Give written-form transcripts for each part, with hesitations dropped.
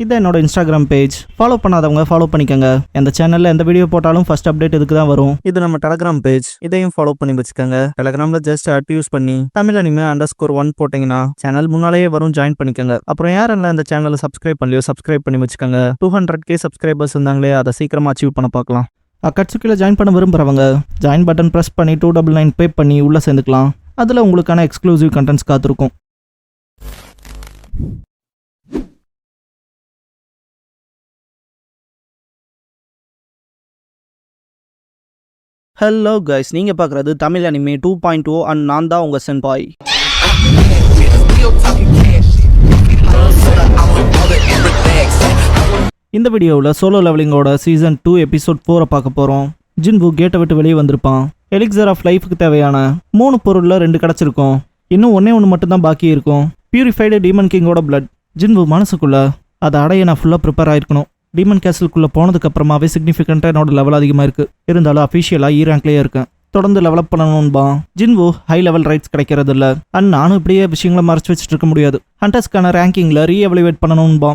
இதான் என்னோட Instagram page. Follow பண்ணாதவங்க ஃபாலோ பண்ணிக்கோங்க. இந்த சேனலில் எந்த வீடியோ போட்டாலும் ஃபர்ஸ்ட் அப்டேட் இதுக்கு தான் வரும். இது நம்ம டெலகிராம் பேஜ், இதையும் ஃபாலோ பண்ணி வச்சுக்கோங்க. டெலகிராமில் ஜஸ்ட் யூஸ் பண்ணி தமிழ் அனிமே _1 போட்டிங்கன்னா சேனல் முன்னாலேயே வரும், ஜாயின் பண்ணிக்கோங்க. அப்புறம் யாரெல்லாம் இந்த சேனலை சப்ஸ்கிரைப் பண்ணலையோ சப்ஸ்கிரைப் பண்ணி வச்சுக்கோங்க. 200K சப்ஸ்கிரைபர்ஸ் இருந்தாங்களே, அதை சீக்கிரமா அச்சீவ் பண்ண பார்க்கலாம். அக்கட்சுக்கில் ஜாயின் பண்ண விரும்புகிறவங்க ஜாயின் பட்டன் ப்ரெஸ் பண்ணி 299 பே பண்ணி உள்ளே சேர்ந்துக்கலாம். அதில் உங்களுக்கான எக்ஸ்க்ளூசிவ் கண்டென்ட்ஸ் காத்திருக்கும். ஹலோ கைஸ், நீங்கள் பார்க்குறது தமிழ் அனிமே 2.0 அண்ட் நான் தான் உங்கள் சென்பாய். இந்த வீடியோவில் சோலோ லெவலிங்கோட சீசன் 2 எபிசோட் 4 பார்க்க போகிறோம். ஜின்வு கேட்டை விட்டு வெளியே வந்திருப்பான். எலிக்சர் ஆஃப் லைஃபுக்கு தேவையான 3 பொருளில் 2 கிடச்சிருக்கும். இன்னும் ஒன்று மட்டும்தான் பாக்கி இருக்கும். பியூரிஃபைடு டீமன் கிங்கோட பிளட். ஜின்வு மனசுக்குள்ள அதை அடைய நான் ஃபுல்லாக ப்ரிப்பேர் ஆயிருக்கணும். டீமன் கேசலுக்குள்ளே போனதுக்கு அப்புறமாவே சிக்னிஃபிகண்ட்டாக என்னோட லெவல் அதிகமாக இருக்குது. இருந்தாலும் அஃபிஷியலாக ரேங்க்லேயே இருக்கேன். தொடர்ந்து டெவலப் பண்ணணும்பா. ஜின்வு ஹை லெவல் ரைட்ஸ் கிடைக்கிறது இல்லை. அண்ட் நானும் இப்படியே விஷயங்களை மறைச்சு வச்சுட்டு இருக்க முடியாது. ஹண்டர்ஸ்க்கான ரேங்கிங்கில் ரீஎவலுவேட் பண்ணணும்பா.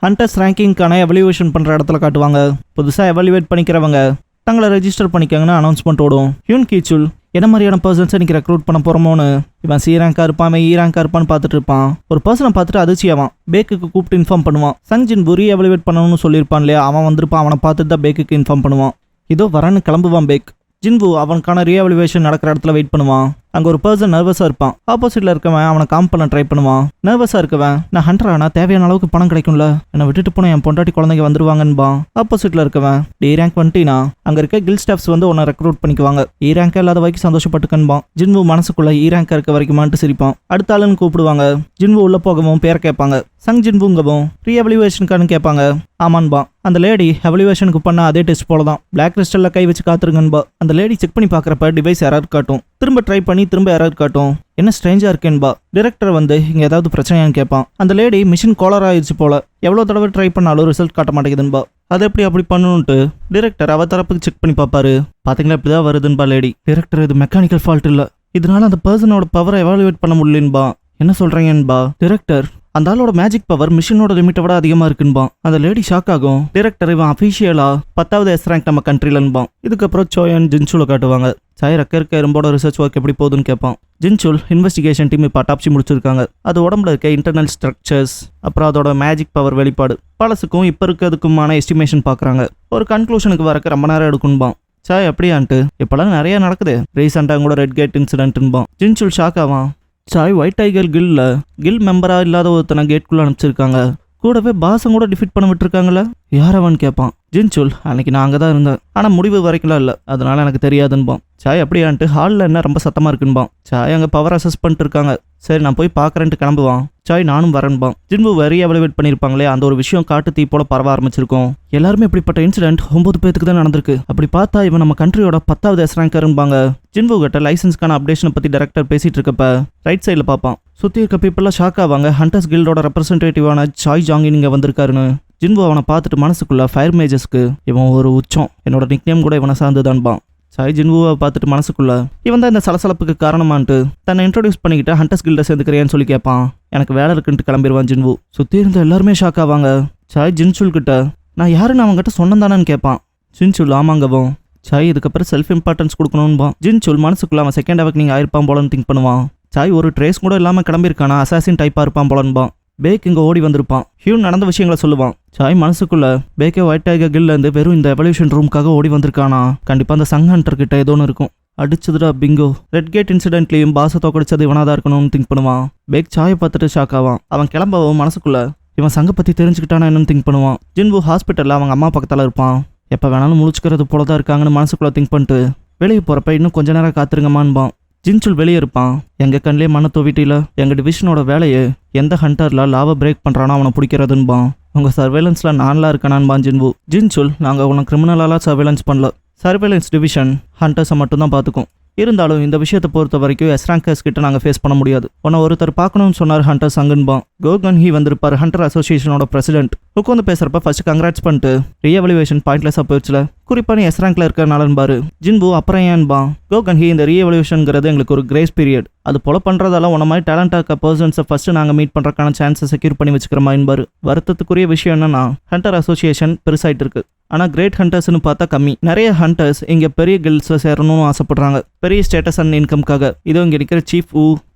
ஹண்டர்ஸ் ரேங்கிங்கான எவல்யூவேஷன் பண்ணுற இடத்துல காட்டுவாங்க. புதுசாக எவல்யூவேட் பண்ணிக்கிறவங்க தங்களை ரெஜிஸ்டர் பண்ணிக்கங்கன்னு அனௌன்ஸ்மெண்ட் ஓடும். ஹியூன் கீச்சுல் என்ன மாதிரியான பர்சன்ஸை நீங்கள் ரெக்ரூட் பண்ண போகிறோமோன்னு இவன் சி ரேங்காக இருப்பான், ரேங்காக இருப்பான்னு பார்த்துட்டு இருப்பான். ஒரு பர்சனை பார்த்துட்டு அதிர்ச்சியாவான். பேக்குக்கு கூப்பிட்டு இன்ஃபார்ம் பண்ணுவான். சங்ஜின் புரி எவல்யூவேட் பண்ணணும்னு சொல்லியிருப்பான் இல்லையா, அவன் வந்திருப்பான். அவனை பார்த்துட்டு தான் பேக்குக்கு இன்ஃபார்ம் பண்ணுவான். இதோ வரான்னு கிளம்புவான் பேக். ஜின்வு அவனுக்கான ரீஎவல்யூவேஷன் நடக்கிற இடத்துல வெயிட் பண்ணுவான். அங்கே ஒரு பர்சன் நர்வஸாக இருப்பான். ஆப்போசிட்டில் இருக்கவன் அவனை காம் பண்ண ட்ரை பண்ணுவான். நர்வஸாக இருக்கவன், நான் ஹண்டர் ஆனால் தேவையான அளவுக்கு பணம் கிடைக்கும்ல, என்னை விட்டுட்டு போன என் பொண்டாட்டி குழந்தைங்க வந்துருவாங்கன்பான். ஆப்போசிட்டில் இருக்கவன், ரேங்க் வந்துட்டீனா அங்கே இருக்க கில் ஸ்டாஃப்ஸ் வந்து உன்னை ரெக்ரூட் பண்ணிக்குவாங்க, ரேங்க் இல்லாத வரைக்கும் சந்தோஷப்பட்டுக்கன்பான். ஜின்வு மனசுக்குள்ள ரேங்க் இருக்க வரைக்குமான்ட்டு சிரிப்பான். அடுத்த ஆளுன்னு கூப்பிடுவாங்க. ஜின்வு உள்ள போகவும் பேரை கேட்பாங்க. சங் ஜின்வுங்கவும் ரீஎவல்யூவேஷனுக்கானு கேட்பாங்க. ஆமான்பா. அந்த லேடி எவல்யூவேஷனுக்கு பண்ண அதே டெஸ்ட் போல தான். பிளாக் கிறிஸ்டல்ல கை வச்சு காத்துருங்கன்பா. அந்த லேடி செக் பண்ணி பார்க்குறப்ப டிவைஸ் எரர் காட்டும். திரும்ப ட்ரை பண்ணி திரும்ப எரர் காட்டும். என்ன ஸ்ட்ரேஞ்சா இருக்கேன்பா. டிரெக்டர் வந்து இங்கே ஏதாவது பிரச்சனையான்னு கேட்பான். அந்த லேடி மிஷின் கோலர் ஆயிடுச்சு போல, எவ்வளோ தடவை ட்ரை பண்ணாலும் ரிசல்ட் காட்ட மாட்டேங்குதுன்பா. அது எப்படி அப்படி பண்ணணுன்ட்டு டிரெக்டர் அவ தரப்புக்கு செக் பண்ணி பார்ப்பாரு. பார்த்தீங்களா இப்படிதான் வருதுன்பா லேடி. டிரெக்டர் இது மெக்கானிக்கல் ஃபால்ட் இல்லை, இதனால அந்த பர்சனோட பவரை எவாலுவேட் பண்ண முடியலன்பா. என்ன சொல்றீங்கன்பா. டிரெக்டர் அந்த ஆளோட மேஜிக் பவர் மிஷினோட லிமிட்டை விட அதிகமாக இருக்குன்பான். அந்த லேடி ஷாக் ஆகும். டிரெக்டர் இவன் அஃபிஷியலா 10வது S ரேங்க் நம்ம கண்ட்ரிலன்பான். இதுக்கப்புறம் சோயன் ஜின்சூலை காட்டுவாங்க. சாய் இருக்க எறும்போட ரிசர்ச் ஒர்க் எப்படி போகுதுன்னு கேட்பான். ஜின்சூல் இன்வெஸ்டிகேஷன் டீம் இப்போ அட்டாப்சி முடிச்சிருக்காங்க. அது உடம்புல இருக்க இன்டர்னல் ஸ்ட்ரக்சர்ஸ் அப்புறம் அதோட மேஜிக் பவர் வெளிப்பாடு பழசுக்கும் இப்போ இருக்கிறதுக்குமான எஸ்டிமேஷன் பார்க்குறாங்க. ஒரு கன்க்ளூஷனுக்கு வரக்க ரொம்ப நேரம் எடுக்குன்பான். சாய் அப்படியான்ட்டு இப்போலாம் நிறைய நடக்குது, ரீசெண்டாக கூட ரெட் கேட் இன்சிடென்ட்ன்பான். ஜின்சூல் ஷாக் ஆவான். சாய் ஒயிட் டைகர் கில் மெம்பரா இல்லாத ஒருத்தனை கேட்குள்ள அனுப்பிச்சிருக்காங்க. கூடவே பாசம் கூட டிஃபீட் பண்ண விட்டுருக்காங்களே, யார் அவன் கேட்பான். ஜின்சூல் அன்னைக்கு நான் அங்கே தான் இருந்தேன், ஆனால் முடிவு வரைக்கும்லாம் இல்லை, அதனால எனக்கு தெரியாதுன்பான். சாய் அப்படியான்ட்டு ஹாலில் என்ன ரொம்ப சத்தமாக இருக்குன்பான். சாய் அங்கே பவர் அசஸ் பண்ணிட்டு இருக்காங்க. சரி நான் போய் பார்க்குறேன்ட்டு கிளம்புவான். சாய் நானும் வரேன்பான். ஜின்வு வெரி எவலுவேட் பண்ணியிருப்பாங்களே, அந்த ஒரு விஷயம் காட்டு தீ போல பரவ ஆரம்பிச்சிருக்கும். எல்லாருமே இப்படிப்பட்ட இன்சிடென்ட் 9 பேருக்கு தான் நடந்திருக்கு. அப்படி பார்த்தா இவன் நம்ம கண்ட்ரியோட 10வது S ரேங்கர்ன்பாங்க. ஜின்வு கிட்ட லைசன்ஸ்க்கான அப்டேஷனை பற்றி டைரக்டர் பேசிட்டு இருக்கப்ப ரைட் சைடில் பார்ப்பான். சுற்றி இருக்க பீப்புளெலாம் ஷாக் ஆவாங்க. ஹண்டர்ஸ் கில்டோட ரெப்ரஸன்டேட்டிவான சாய் ஜாங்கின் இங்கே வந்திருக்காருன்னு. ஜின்வு அவனை பார்த்துட்டு மனசுக்குள்ள ஃபயர் மேஜஸ்க்கு இவன் ஒரு உச்சம், என்னோட நிக்நேம் கூட இவனை சார்ந்துதான்பான். சாய் ஜின்வுவை பார்த்துட்டு மனசுக்குள்ள இவன் தான் இந்த சலசலப்புக்கு காரணமான்ட்டு தன்னை இன்ட்ரோடியூஸ் பண்ணிக்கிட்டு ஹண்டர்ஸ் கில்டை சேர்ந்துக்கிறேன்னு சொல்லி கேட்பான். எனக்கு வேலை இருக்குன்ட்டு கிளம்பிடுவான் ஜின்வு. சுற்றி இருந்த எல்லாருமே ஷாக் ஆவாங்க. சாய் ஜின்சூல் கிட்ட நான் யாருன்னு அவங்ககிட்ட சொன்னதானு கேட்பான். ஜின்சூல் ஆமாங்கவும். சாய் இதுக்கப்புறம் செல்ஃப் இம்பார்ட்டன்ஸ் கொடுக்கணும்பான். ஜின்சூல் மனசுக்குள்ள அவன் செகண்ட் அவேக்னிங் ஆயிருப்பான் போலன்னு திங்க் பண்ணுவான். சாய் ஒரு ட்ரேஸ் கூட இல்லாமல் கிளம்பியிருக்கானா, அசாசின் டைப்பாக இருப்பான் போலன்பான். பேக் இங்கே ஓடி வந்திருப்பான். ஹியூன் நடந்த விஷயங்களை சொல்லுவான். சாய் மனசுக்குள்ள பேக்கே ஒயிட் டைகர் கில்லேருந்து வெறும் இந்த எவல்யூஷன் ரூமுக்காக ஓடி வந்திருக்கானா, கண்டிப்பாக அந்த சங் ஹண்டர் கிட்ட ஏதோ ஒன்று இருக்கும். அடிச்சதுடா பிங்கோ. ரெட் கேட் இன்சிடென்ட்லையும் பாச தோக்கடிச்சது இவனாக தான் இருக்கணும்னு திங்க் பண்ணுவான். பேக் சாயை பார்த்துட்டு ஷாக் ஆவான். அவன் கிளம்பவும் மனசுக்குள்ள இவன் சங்க பற்றி தெரிஞ்சுக்கிட்டானா என்னன்னு திங்க் பண்ணுவான். ஜின்வு ஹாஸ்பிட்டலில் அவங்க அம்மா பக்கத்தில் இருப்பான். எப்போ வேணாலும் முழிச்சுக்கிறது போல தான் இருக்காங்கன்னு மனசுக்குள்ள திங்க் பண்ணிட்டு வெளியே போகிறப்ப இன்னும் கொஞ்ச நேரம் காத்திருங்கம்மான்பான். ஜின்சூல் வெளியே இருப்பான். எங்கள் கண்ணிலே மண்ணை தோவிட்டில எங்கள் டிவிஷனோட வேலையை எந்த ஹண்டரில் லாவை பிரேக் பண்ணுறானோ அவனை பிடிக்கிறதுன்பான். உங்கள் சர்வேலன்ஸில் நான்லாம் இருக்கணான்பான் ஜின்வு. ஜின்சூல் நாங்கள் உன்னை கிரிமினலாலாம் சர்வேலன்ஸ் பண்ணல, சர்வேலன்ஸ் டிவிஷன் ஹண்டர்ஸை மட்டும்தான் பார்த்துக்கும். இருந்தாலும் இந்த விஷயத்தை பொறுத்த வரைக்கும் எஸ்ராங்கர்ஸ் கிட்ட நாங்கள் ஃபேஸ் பண்ண முடியாது. உன்னை ஒருத்தர் பார்க்கணும்னு சொன்னார் ஹண்டர் சங்குன்பான். கோகன்ஹி வந்திருப்பார், ஹண்டர் அசோசியேஷனோட பிரசிடென்ட். உட்காந்து பேசுறப்ப ஃபர்ஸ்ட் கங்க்ராட்ஸ் பண்ணிட்டு ரீஎவல்யூவேஷன் பாயிண்ட்லெஸ்ஸாக போயிடுச்சுல, குறிப்பா நீ எஸ்ராங்க்ல இருக்கிறனாலன்பாரு. ஜின்பு அப்புறம் ஏன்பான். கோகன்ஹி இந்த ரீஎவல்யூஷன்ங்கிறது எங்களுக்கு ஒரு கிரேஸ் பீரியட், அது போல பண்றதால உன்ன மாதிரி டேலண்டா இருக்க பர்சன்ஸை ஃபர்ஸ்ட் நாங்கள் மீட் பண்றதுக்கான சான்ஸை செக்யூர் பண்ணி வச்சுக்கிறோமான்பாரு. வருத்தத்துக்குரிய விஷயம் என்னன்னா ஹண்டர் அசோசியேஷன் பெருசாயிட்டு இருக்கு, ஆனால் கிரேட் ஹண்டர்ஸ்னு பார்த்தா கம்மி. நிறைய ஹண்டர்ஸ் இங்கே பெரிய கில்ட்ஸில் சேரணும்னு ஆசைப்படுறாங்க, பெரிய ஸ்டேட்டஸ் அண்ட் இன்கம்காக. இதோ இங்கே இருக்கிற சீஃப்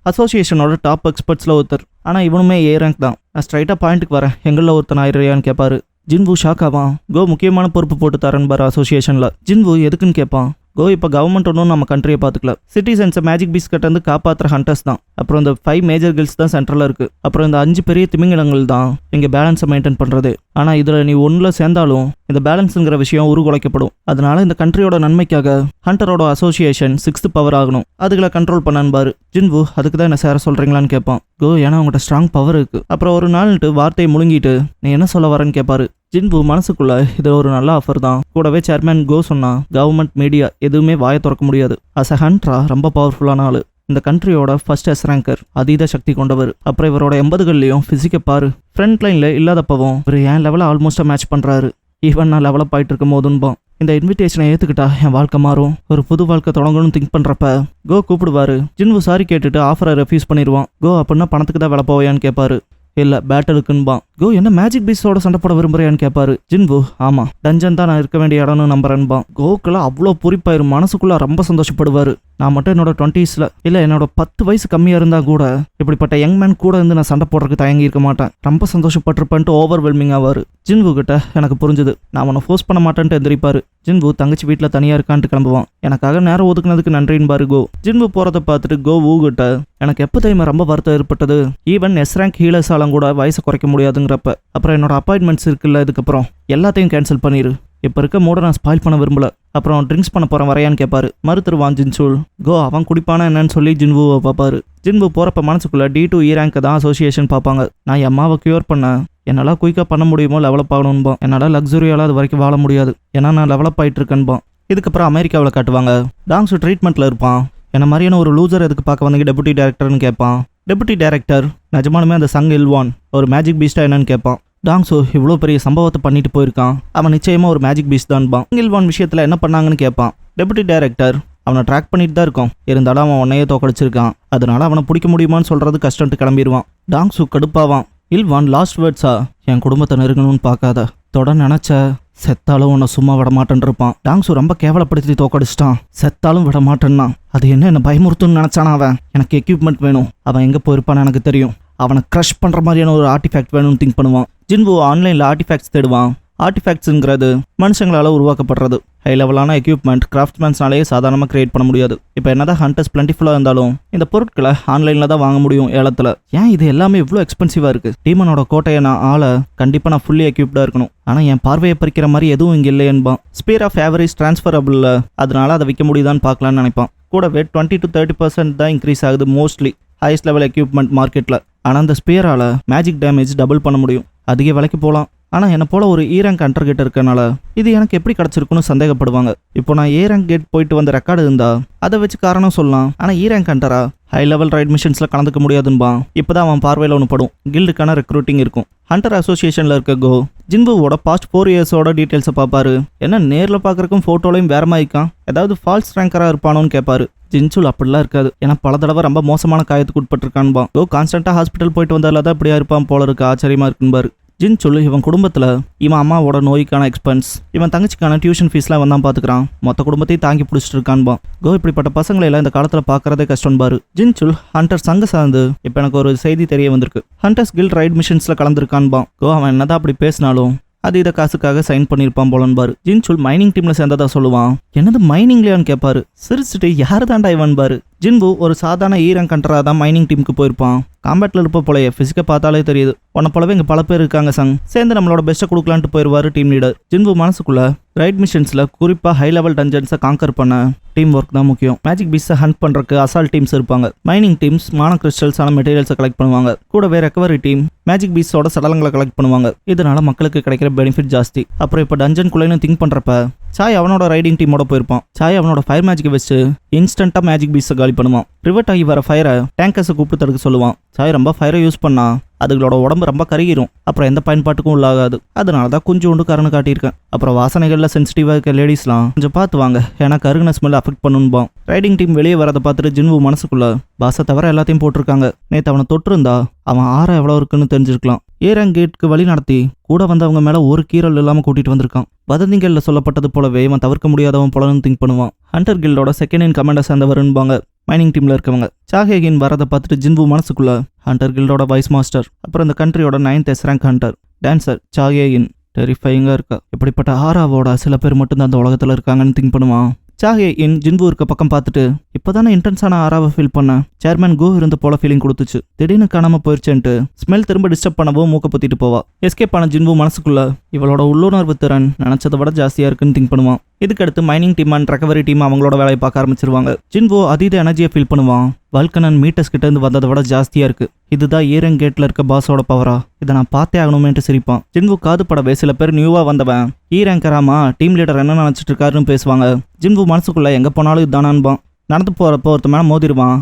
அசோசியேஷனோட டாப் எக்ஸ்பர்ட்ஸில் ஒருத்தர். ஆனால் இவனுமே ஏ ரேங்க் தான். நான் ஸ்ட்ரைட்டாக பாயிண்ட்டுக்கு வரேன், எங்களில் ஒருத்தன் ஆயிடுறியான்னு கேட்பாரு. ஜின்பு ஷாக் ஆவான். கோ முக்கியமான பொறுப்பு போட்டு தரேன் பாரு அசோசியேஷனில். ஜின்பு எதுக்குன்னு கேட்பான். கோ இப்போ கவர்மெண்ட் ஒன்றும் நம்ம கண்ட்ரியை பார்த்துக்கல, சிட்டிசன்ஸை மேஜிக் பீஸ் கிட்ட இருந்து காப்பாற்றுற ஹண்டர்ஸ் தான். அப்புறம் இந்த 5 மேஜர் கில்ஸ் தான் சென்ட்ரலில் இருக்குது. அப்புறம் இந்த 5 பெரிய திமிங்கலங்கள் தான் இங்கே பேலன்ஸை மெயின்டைன் பண்ணுறது. ஆனால் இதில் நீ ஒன்றில் சேர்ந்தாலும் இந்த பேலன்ஸுங்கிற விஷயம் உருகுலைக்கப்படும். அதனால இந்த கண்ட்ரியோட நன்மைக்காக ஹண்டரோட அசோசியேஷன் 6th பவர் ஆகணும், அதுகளை கண்ட்ரோல் பண்ணான்பாரு. ஜின்பு அதுக்கு தான் என்ன சேர சொல்கிறீங்களான்னு கேட்பான். கோ ஏன்னா அவங்கள்ட்ட ஸ்ட்ராங் பவர் இருக்குது. அப்புறம் ஒரு நாள்ட்டு வார்த்தையை முழுங்கிட்டு நீ என்ன சொல்ல வரேன்னு கேட்பாரு. ஜின்பு மனசுக்குள்ள இது ஒரு நல்ல ஆஃபர் தான். கூடவே சேர்மேன் கோ சொன்னா கவர்மெண்ட் மீடியா எதுவுமே வாயை திறக்க முடியாது. அஸ் அ ஹண்டரா ரொம்ப பவர்ஃபுல்லான ஆளு, இந்த கண்ட்ரியோட ஃபர்ஸ்ட் எஸ்ராங்கர், அதீத சக்தி கொண்டவர். அப்புறம் இவரோட 80கள்லையும் ஃபிசிக்கை பாரு, ஃப்ரண்ட் லைன்ல இல்லாதப்பவும் இவர் என் லெவலில் ஆல்மோஸ்ட்டாக மேட்ச் பண்றாரு. ஈவன் நான் லெவலப் ஆயிட்டு இருக்கும் போதுன்பான். இந்த இன்விடேஷனை ஏற்றுக்கிட்டா என் வாழ்க்கை மாறும், ஒரு புது வாழ்க்கை தொடங்கணும்னு திங்க் பண்ணுறப்ப கோ கூப்பிடுவாரு. ஜின்பு சாரி கேட்டுட்டு ஆஃபரை ரெஃப்யூஸ் பண்ணிடுவான். கோ அப்படின்னா பணத்துக்கு தான் வேலை போவையான்னு கேட்பாரு. இல்லை பேட்டலுக்குன்பான். கோ என்ன மேஜிக் பீஸோட சண்டை போட விரும்புறியான்னு கேட்பாரு. ஜின்பு ஆமாம், டஞ்சன் தான் நான் இருக்க வேண்டிய இடம்னு நம்புறேன்பான். கோக்கெல்லாம் அவ்வளோ பொறிப்பாயிரும், மனசுக்குள்ள ரொம்ப சந்தோஷப்படுவார். நான் மட்டும் என்னோட 20ஸ்ல இல்லை என்னோட 10 வயசு கம்மியாக இருந்தால் கூட இப்படிப்பட்ட யங் மேன் கூட இருந்து நான் சண்டை போடுறதுக்கு தயங்கி இருக்க மாட்டேன், ரொம்ப சந்தோஷப்பட்டிருப்பேன்ட்டு ஓவர்வெல்மிங் ஆவார். ஜின்பு கிட்ட எனக்கு புரிஞ்சுது, நான் உன்னை ஃபோர்ஸ் பண்ண மாட்டேன்ட்டு எந்திரிப்பாரு. ஜின்பு தங்கச்சி வீட்டில் தனியாக இருக்கான்ட்டு கிளம்புவான். எனக்காக நேரம் ஒதுக்குனதுக்கு நன்றின்பாரு கோ. ஜின்பு போகிறத பார்த்துட்டு கோ ஊகிட்ட எனக்கு எப்போ டைம் ரொம்ப வருத்தம் ஏற்பட்டது, ஈவன் எஸ் ரேங்க் ஹீலர்ஸாலும் கூட வயசை குறைக்க முடியாதுங்கிறப்ப. அப்புறம் என்னோட அப்பாயின்மெண்ட்ஸ் இருக்குல்ல, இதுக்கப்புறம் எல்லாத்தையும் கேன்சல் பண்ணிடு, இப்போ இருக்க மூட நான் ஸ்பாயில் பண்ண விரும்பல. அப்புறம் ட்ரிங்க்ஸ் பண்ண போகிறேன் வரையான்னு கேட்பாரு. மறுத்துருவான் ஜின்சூல். கோ அவன் குடிப்பானா என்னன்னு சொல்லி ஜின்புவை பார்ப்பாரு. ஜின்பு போகிறப்ப மனசுக்குள்ள D2 E ரேங்க் தான் அசோசியேஷன் பார்ப்பாங்க. நான் என் அம்மாவை க்யூர் பண்ண என்னால் குயிக்காக பண்ண முடியுமோ லெவலப் ஆகணும்பான். என்னால் லக்ஸுரியால் அது வரைக்கும் வாழ முடியாது, ஏன்னா நான் டெவலப் ஆகிட்டு இருக்கேன்பான். இதுக்கப்புறம் அமெரிக்காவில் காட்டுவாங்க. டாங்ஸு ட்ரீட்மெண்ட்டில் இருப்பான். என்ன மாதிரியான ஒரு லூசர் எதுக்கு பார்க்க வந்தீங்க டெபுட்டி டைரக்டர்னு கேட்பான். டெபுட்டி டைரக்டர் நிஜமானுமே அந்த சங் இல்வான் ஒரு மேஜிக் பீஸ்டா என்னன்னு கேட்பான். டாங்ஸோ இவ்வளோ பெரிய சம்பவத்தை பண்ணிட்டு போயிருக்கான், அவன் நிச்சயமாக ஒரு மேஜிக் பீஸ் தான்பான். இல்வான் விஷயத்தில் என்ன பண்ணாங்கன்னு கேட்பான். டெபுட்டி டைரக்டர் அவனை ட்ராக் பண்ணிட்டு தான் இருக்கான், இருந்தாலும் அவன் உன்னையே தோக்கடிச்சிருக்கான், அதனால அவனை பிடிக்க முடியுமான்னு சொல்கிறது கஷ்டம்ட்டு கிளம்பிடுவான். டாங்ஸு கடுப்பாவான். இல்வான் லாஸ்ட் வேர்ட்ஸா என் குடும்பத்தை நெருங்கணும்னு பார்க்காத, தொட நினச்ச செத்தாலும் உன்னை சும்மா விட மாட்டேன் இருப்பான். டாங்ஸு ரொம்ப கேவலப்படுத்தி தோக்கடிச்சிட்டான், செத்தாலும் விட மாட்டேன்னா அது என்ன பயமுறுத்துன்னு நினச்சானா அவன். எனக்கு எக்யூப்மெண்ட் வேணும், அவன் எங்கே போயிருப்பான்னு எனக்கு தெரியும், அவனை க்ரஷ் பண்ணுற மாதிரியான ஒரு ஆர்டிஃபேக்ட் வேணும்னு திங்க் பண்ணுவான். ஜின்பு ஆன்லைனில் ஆர்டிஃபேக்ட்ஸ் தேடுவான். ஆர்டிஃபேக்ட்ஸுங்கிறது மனுஷங்களால் உருவாக்கப்படுறது. ஹை லெவலான எக்யூப்மெண்ட் கிராஃப்ட்மேன்ஸ்னாலேயே சாதாரணமாக கிரியேட் பண்ண முடியாது. இப்போ என்னதான் ஹண்டர்ஸ் பிளண்டிஃபுல்லாக இருந்தாலும் இந்த பொருட்களை ஆன்லைனில் தான் வாங்க முடியும் ஏலத்தில். ஏன் இது எல்லாமே இவ்வளோ எக்ஸ்பென்சிவாக இருக்குது? டீமனோட கோட்டையை நான் ஆளை கண்டிப்பாக நான் ஃபுல்லி எக்யூப்டாக இருக்கணும், ஆனால் என் பார்வையை பறிக்கிற மாதிரி எதுவும் இங்கே இல்லையன்பான். ஸ்பியர் ஆஃப் ஃபேவரிஸ் ட்ரான்ஸ்ஃபரபிள், அதனால அதை விற்க முடியுதான்னு பார்க்கலான்னு நினைப்பான். கூடவே 20 to 30% தான் இன்க்ரீஸ் ஆகுது மோஸ்ட்லி ஹையஸ்ட் லெவல் எக்யூப்மெண்ட் மார்க்கெட்டில். ஆனால் அந்த ஸ்பியரால் மேஜிக் டேமேஜ் டபுள் பண்ண முடியும், அதிக விலைக்கு போகலாம். ஆனால் என்னை போல ஒரு E ரேங்க் ஹண்டர் கிட்ட இருக்கனால இது எனக்கு எப்படி கிடச்சிருக்குன்னு சந்தேகப்படுவாங்க. இப்போ நான் A ரேங்க் கேட் போயிட்டு வந்த ரெக்கார்டு இருந்தா அதை வச்சு காரணம் சொல்லலாம். ஆனால் E ரேங்க் ஹண்டரா ஹை லெவல் ரைட் மிஷன்ஸில் கலந்துக்க முடியாதுன்பான். இப்போ தான் அவன் பார்வையில் ஒன்று படும், கில்டுக்கான ரெக்ரூட்டிங் இருக்கும். ஹண்டர் அசோசியேஷனில் இருக்க கோ ஜின்புவோட பாஸ்ட் 4 இயர்ஸோட டீட்டெயில்ஸை பார்ப்பாரு. என்ன நேரில் பார்க்குறக்கும் ஃபோட்டோலையும் வேற மாதிரி இருக்கான், ஏதாவது ஃபால்ஸ் ரேங்கராக இருப்பானோன்னு கேட்பாரு. ஜின்சூல் அப்படிலாம் இருக்காது, ஏன்னா பல தடவை ரொம்ப மோசமான காயத்துக்கு உட்பட்டிருக்கான்பான். கோ கான்ஸ்டன்ட்டாக ஹாஸ்பிட்டல் போயிட்டு வந்தால தான் இப்படியா இருப்பான் போல இருக்கு, ஆச்சரியமா இருக்குன்பாரு. ஜின்சூல் இவன் குடும்பத்தில் இவன் அம்மாவோட நோய்க்கான எக்ஸ்பென்ஸ், இவன் தங்கச்சிக்கான டியூஷன் ஃபீஸ்லாம் வந்தான் பார்த்துக்கிறான், மொத்த குடும்பத்தையும் தாங்கி பிடிச்சிட்டு இருக்கான்பான். கோ இப்படிப்பட்ட பசங்களை எல்லாம் இந்த காலத்தில் பார்க்கறதே கஷ்டம்பாரு. ஜின்சூல் ஹண்டர் சங்க சார்ந்து இப்போ எனக்கு ஒரு செய்தி தெரிய வந்திருக்கு, ஹண்டர்ஸ் கில்ட் ரைட் மிஷன்ஸில் கலந்துருக்கான்பான். கோ அவன் என்னதான் அப்படி பேசினாலும் அது இதை காசுக்காக சைன் பண்ணியிருப்பான் போலன்பாரு. ஜின்சூல் மைனிங் டீம்ல சேர்ந்ததா சொல்லுவான். என்னது மைனிங்லையான்னு கேட்பாரு. சிரிச்சுட்டு யாரு தாண்டா இவன் பாரு. ஜின்பு ஒரு சாதாரண E ரேங்க் ஹண்டராக தான் மைனிங் டீமுக்கு போயிருப்பான். காம்பேட்டில் இருப்ப போலயே ஃபிசிக்கை பார்த்தாலே தெரியுது. உன்னை போலவே இங்கே பல பேர் இருக்காங்க சங், சேர்ந்து நம்மளோட பெஸ்ட்டை கொடுக்கலான்ட்டு போயிடுவாரு டீம் லீடர். ஜின்பு மனசுக்குள்ள ரைட் மிஷன்ஸில் குறிப்பாக ஹை லெவல் டஞ்சன்ஸை காங்கர் பண்ண டீம் ஒர்க் தான் முக்கியம். மேஜிக் பீஸை ஹண்ட் பண்ணுறதுக்கு அசால்ட் டீம்ஸ் இருப்பாங்க. மைனிங் டீம்ஸ் மான கிறிஸ்டல்ஸான மெட்டீரியல்ஸை கலெக்ட் பண்ணுவாங்க. கூடவே ரெக்கவரி டீம் மேஜிக் பீஸோட சடலங்களை கலெக்ட் பண்ணுவாங்க. இதனால மக்களுக்கு கிடைக்கிற பெனிஃபிட் ஜாஸ்தி. அப்புறம் இப்போ டஞ்சன் குள்ளைன்னு திங்க் பண்ணுறப்ப சாய் அவனோட ரைடிங் டீமோட போயிருப்பான். சாய் அவனோட ஃபயர் மேஜிக்கை வச்சு இன்ஸ்டன்ட்டா மேஜிக் பீஸை காலி பண்ணுவான். ரிவர்ட் ஆகி வர ஃபயரை டேங்கர்ஸை கூப்பிட்டு தடுக்க சொல்லுவான். சாய் ரொம்ப ஃபயரை யூஸ் பண்ணா அதுகளோட உடம்பு ரொம்ப கருகிரும். அப்புறம் எந்த பயன்பாட்டுக்கும் உள்ளாகாது. அதனால தான் கொஞ்சோண்டு கருணை காட்டியிருக்கேன். அப்புறம் வாசனைகளில் சென்சிட்டிவாக இருக்க லேடிஸ்லாம் கொஞ்சம் பார்த்து வாங்க, ஏன்னா கருகின ஸ்மெல் அஃபெக்ட் பண்ணுன்பான். ரைடிங் டீம் வெளியே வரதை பார்த்துட்டு ஜின்வு மனசுக்குள்ள பாசை தவிர எல்லாத்தையும் போட்டிருக்காங்க. நேற்று அவனை தொட்டிருந்தா அவன் ஆரம் எவ்வளோ இருக்குன்னு தெரிஞ்சிருக்கலாம். ஏரங் கேட்டுக்கு வழி நடத்தி கூட வந்தவங்க மேலே ஒரு கீரல் இல்லாமல் கூட்டிட்டு வந்திருக்கான். வதந்திகளில் சொல்லப்பட்டது போலவே இவன் தவிர்க்க முடியாதவன் போலன்னு திங்க் பண்ணுவான். ஹண்டர் கில்டோட செகண்ட் இன் கமாண்டை சேர்ந்தவருன்பாங்க மைனிங் டீம்ல இருக்கவங்க. சாஹேகின் வரதை பார்த்துட்டு ஜின்வு மனசுக்குள்ள ஹண்டர் கில்டோட வைஸ் மாஸ்டர், அப்புறம் இந்த கண்ட்ரியோட 9th ரேங்க் ஹண்டர் டான்சர் சாஹேகின் டெரிஃபைங்கா இருக்கா. இப்படிப்பட்ட ஆராவோட சில பேர் மட்டும்தான் அந்த உலகத்துல இருக்காங்கன்னு திங்க் பண்ணுவான். சாஹேயின் ஜின்வு இருக்க பக்கம் பார்த்துட்டு இப்போதானே இன்டென்ஸான ஆராவை ஃபீல் பண்ண சேர்மேன் கோ இருந்த போல ஃபீலிங் கொடுத்துச்சு. திடீர்னு காணாம போயிடுச்சுன்ட்டு ஸ்மெல் திரும்ப டிஸ்டர்ப் பண்ணவும் மூக்க பத்திட்டு போவா. எஸ்கேப் ஆன ஜின்வு மனசுக்குள்ள இவளோட உள்ளுணர்வு திறன் நினைச்சதை விட ஜாஸ்தியா இருக்குன்னு திங்க் பண்ணுவான். இதுக்கடுத்து mining team and recovery team அவங்களோட வேலையை பார்க்க ஆரம்பிச்சிருவாங்க. ஜின்வோ அதீத எனர்ஜியை ஃபீல் பண்ணுவான். வல்கனன் மீட்டர்ஸ் கிட்ட இருந்து வந்ததை விட ஜாஸ்தியா இருக்கு. இதுதான் ஏரங் கேட்ல இருக்க பாஸோட பவரா, இதை நான் பார்த்தே ஆகணுமேன்ட்டு சிரிப்பான். ஜின்வு காது படவே சில பேர் நியூவா வந்தவன் ஈரங்கராமா டீம் லீடர் என்ன நினைச்சிட்டு இருக்காருன்னு பேசுவாங்க. ஜின்வு மனசுக்குள்ள எங்க போனாலும் இதுதானான்பான். நடந்து போறப்போ ஒருத்த மேல மோதிடுவான்.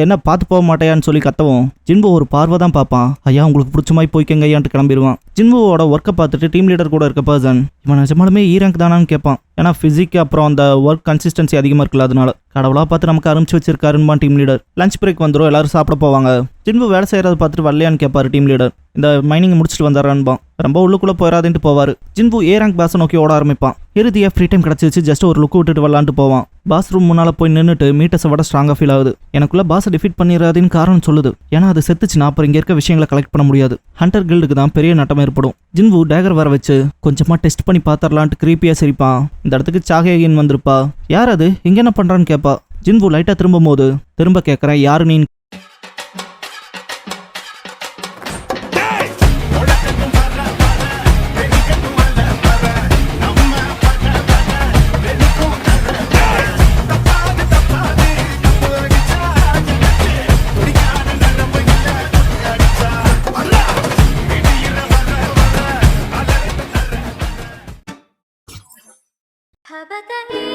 என்ன பார்த்து போக மாட்டேயான்னு சொல்லி கத்தவும் ஜின்வு ஒரு பார்வை தான் பார்ப்பான். ஐயா உங்களுக்கு பிடிச்ச மாதிரி போய்க்கங்க ஐயான்ட்டு கிளம்பிடுவான். ஜின்வுவோட ஒர்க்கை பார்த்துட்டு டீம் லீடர் கூட இருக்க பர்சன் இவன் நிஜமாலுமே ஈரங்க் தானான்னு கேட்பான். ஏன்னா பிசிக் அப்புறம் அந்த ஒர்க் கன்சிஸ்டன்சி அதிகமாக இருக்குல்ல, அதனால கடவுளா பார்த்து நமக்கு அனுப்பிச்சு வச்சிருக்காருன்னு டீம் லீடர். லஞ்ச் பிரேக் வந்துடும், எல்லாரும் சாப்பிட போவாங்க. ஜின்வு வேலை செய்யறத பார்த்துட்டு வரலையான்னு கேட்பாரு டீம் லீடர். இந்த மைனிங் முடிச்சுட்டு வந்தாரான்பான். ரொம்ப உள்ளுக்குள்ள போயிடாதுன்ட்டு போவாரு. ஜின்வு ஏ ரேங்க் பாஸை நோக்கி ஓட ஆரம்பிப்பான். இறுதியா ஃப்ரீ டைம் கிடைச்சிச்சு, ஜஸ்ட் ஒரு லுக் விட்டுட்டு வரலான்ட்டு போவான். பாஸ் ரூம் முன்னால போய் நின்றுட்டு மீட்டர்ஸை விட ஸ்ட்ராங்கா ஃபீல் ஆகுது. எனக்குள்ள பாஸை டிஃபீட் பண்ணிடாதுன்னு காரணம் சொல்லுது. ஏன்னா அது செத்துச்சுன்னா அப்புறம் இங்க இருக்க விஷயங்களை கலெக்ட் பண்ண முடியாது. ஹண்டர் கில்டுக்கு தான் பெரிய நட்டம் ஏற்படும். ஜின்வு டேகர் வர வச்சு கொஞ்சமா டெஸ்ட் பண்ணி பார்த்தரலான்ட்டு கிரீப்பியா சிரிப்பான். இந்த இடத்துக்கு சாஹேகின் வந்திருப்பா. யார் அது, இங்க என்ன பண்றான்னு கேட்பா. ஜின்வு லைட்டா திரும்பும் போது திரும்ப கேட்கறேன் யாரு நீ. habatahi